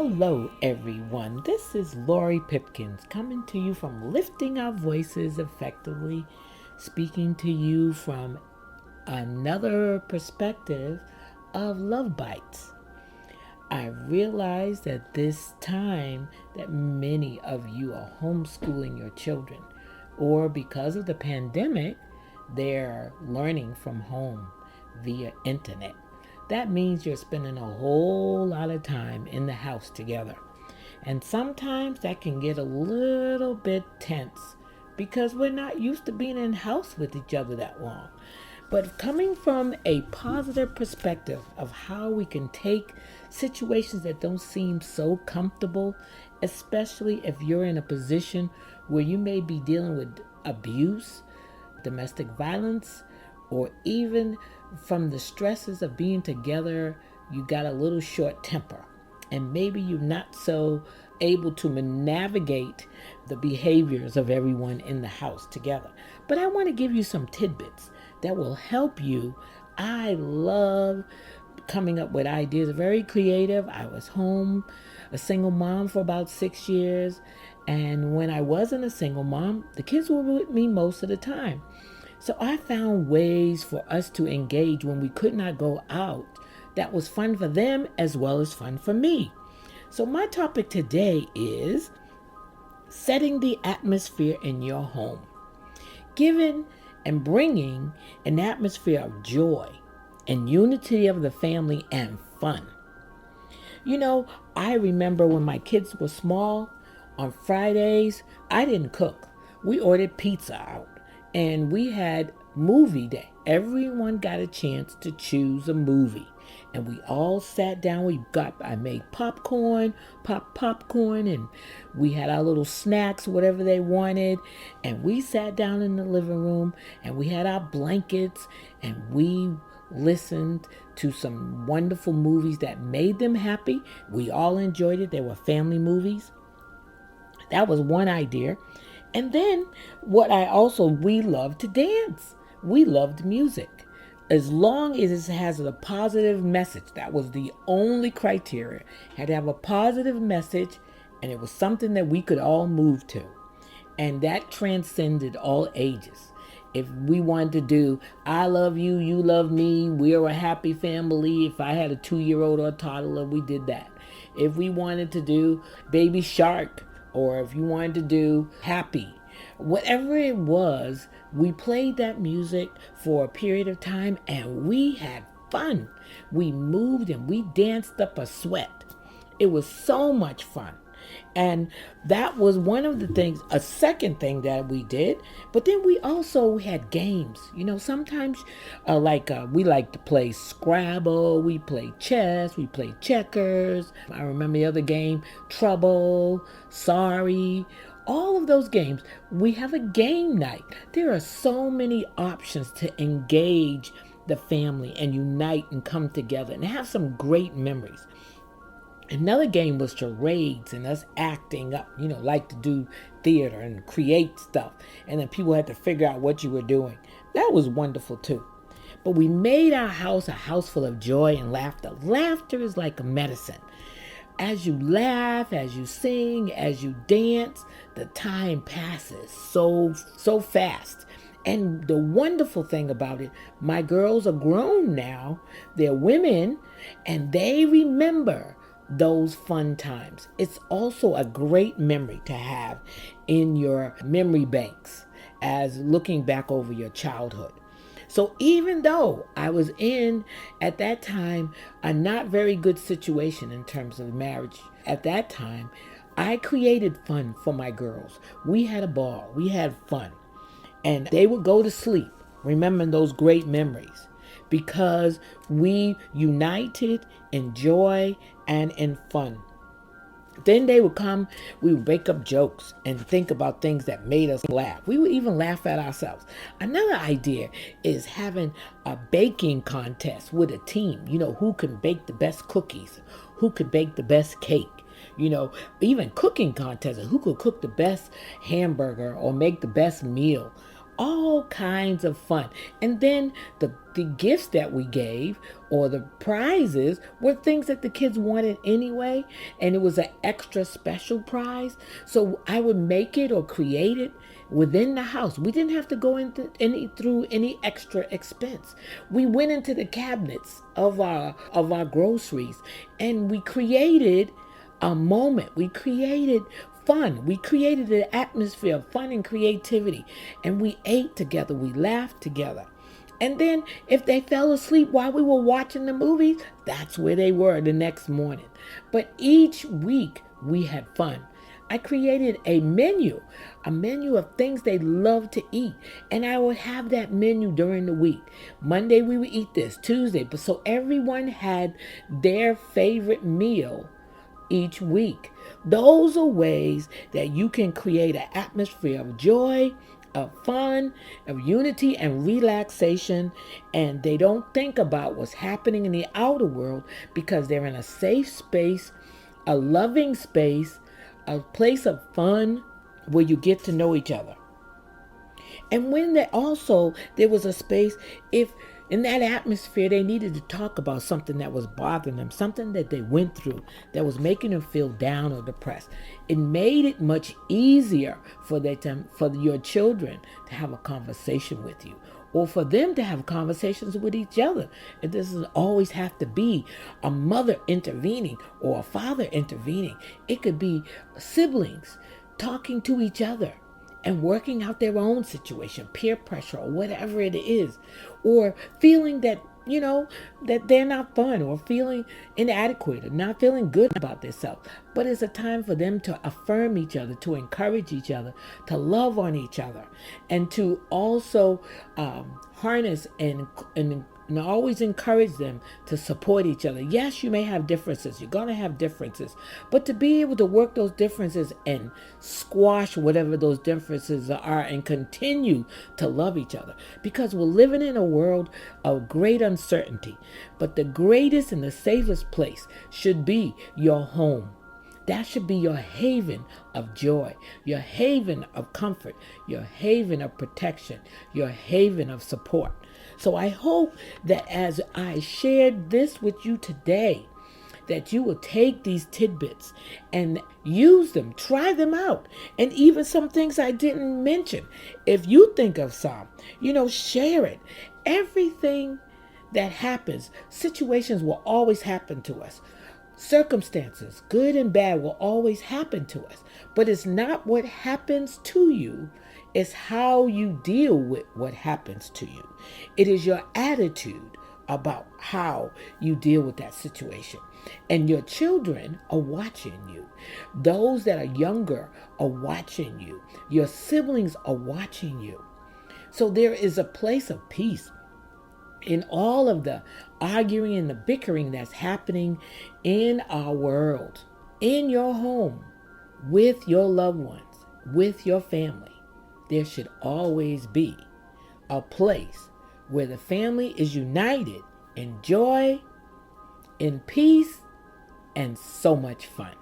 Hello, everyone. This is Lori Pipkins coming to you from Lifting Our Voices Effectively, speaking to you from another perspective of Love Bytes. I realize that this time that many of you are homeschooling your children, or because of the pandemic, they're learning from home via internet. That means you're spending a whole lot of time in the house together. And sometimes that can get a little bit tense because we're not used to being in the house with each other that long. But coming from a positive perspective of how we can take situations that don't seem so comfortable, especially if you're in a position where you may be dealing with abuse, domestic violence, or even from the stresses of being together, you got a little short temper. And maybe you're not so able to navigate the behaviors of everyone in the house together. But I want to give you some tidbits that will help you. I love coming up with ideas, very creative. I was home, a single mom for about 6 years. And when I wasn't a single mom, the kids were with me most of the time. So I found ways for us to engage when we could not go out that was fun for them as well as fun for me. So my topic today is setting the atmosphere in your home, giving and bringing an atmosphere of joy and unity of the family and fun. You know, I remember when my kids were small, on Fridays, I didn't cook. We ordered pizza out and we had movie day. Everyone got a chance to choose a movie. And we all sat down. I made popcorn, and we had our little snacks, whatever they wanted. And we sat down in the living room and we had our blankets and we listened to some wonderful movies that made them happy. We all enjoyed it. They were family movies. That was one idea. And then we loved to dance. We loved music. As long as it has a positive message, that was the only criteria. It had to have a positive message, and it was something that we could all move to. And that transcended all ages. If we wanted to do, I love you, you love me, we're a happy family. If I had a 2-year-old or a toddler, we did that. If we wanted to do Baby Shark, or if you wanted to do Happy, whatever it was, we played that music for a period of time and we had fun. We moved and we danced up a sweat. It was so much fun. And that was one of the things, a second thing that we did. But then we also had games. You know, sometimes we like to play Scrabble, we play chess, we play checkers. I remember the other game, Trouble, Sorry. All of those games, we have a game night. There are so many options to engage the family and unite and come together and have some great memories. Another game was charades and us acting up, like to do theater and create stuff. And then people had to figure out what you were doing. That was wonderful too. But we made our house a house full of joy and laughter. Laughter is like a medicine. As you laugh, as you sing, as you dance, the time passes so fast. And the wonderful thing about it, my girls are grown now. They're women, and they remember those fun times. It's also a great memory to have in your memory banks as looking back over your childhood. So even though I was in, at that time, a not very good situation in terms of marriage, at that time, I created fun for my girls. We had a ball. We had fun. And they would go to sleep remembering those great memories because we united in joy and in fun. Then they would come, we would make up jokes and think about things that made us laugh. We would even laugh at ourselves. Another idea is having a baking contest with a team. Who can bake the best cookies? Who could bake the best cake? Even cooking contests. Who could cook the best hamburger or make the best meal? all kinds of fun. And then the gifts that we gave or the prizes were things that the kids wanted anyway, and it was an extra special prize. So I would make it or create it within the house. We didn't have to go through any extra expense. We went into the cabinets of our groceries and we created a moment. We created fun. We created an atmosphere of fun and creativity. And we ate together. We laughed together. And then if they fell asleep while we were watching the movies, that's where they were the next morning. But each week we had fun. I created a menu of things they love to eat. And I would have that menu during the week. Monday we would eat this, Tuesday. But so everyone had their favorite meal each week. Those are ways that you can create an atmosphere of joy, of fun, of unity and relaxation, and they don't think about what's happening in the outer world because they're in a safe space, a loving space, a place of fun where you get to know each other. And when there was a space, if in that atmosphere they needed to talk about something that was bothering them, something that they went through that was making them feel down or depressed, it made it much easier for your children to have a conversation with you, or for them to have conversations with each other. It doesn't always have to be a mother intervening or a father intervening. It could be siblings talking to each other and working out their own situation, peer pressure or whatever it is, or feeling that, that they're not fun, or feeling inadequate or not feeling good about themselves. But it's a time for them to affirm each other, to encourage each other, to love on each other, and to also harness and always encourage them to support each other. Yes, you may have differences. You're going to have differences. But to be able to work those differences and squash whatever those differences are and continue to love each other. Because we're living in a world of great uncertainty. But the greatest and the safest place should be your home. That should be your haven of joy, your haven of comfort, your haven of protection, your haven of support. So I hope that as I shared this with you today, that you will take these tidbits and use them, try them out. And even some things I didn't mention. If you think of some, share it. Everything that happens, situations will always happen to us. Circumstances, good and bad, will always happen to us. But it's not what happens to you, it's how you deal with what happens to you. It is your attitude about how you deal with that situation. And your children are watching you. Those that are younger are watching you. Your siblings are watching you. So there is a place of peace in all of the arguing and the bickering that's happening in our world, in your home, with your loved ones, with your family. There should always be a place where the family is united in joy, in peace, and so much fun.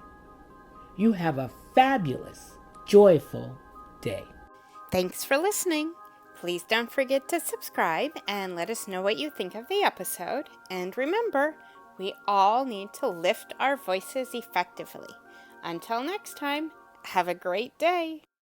You have a fabulous, joyful day. Thanks for listening. Please don't forget to subscribe and let us know what you think of the episode. And remember, we all need to lift our voices effectively. Until next time, have a great day.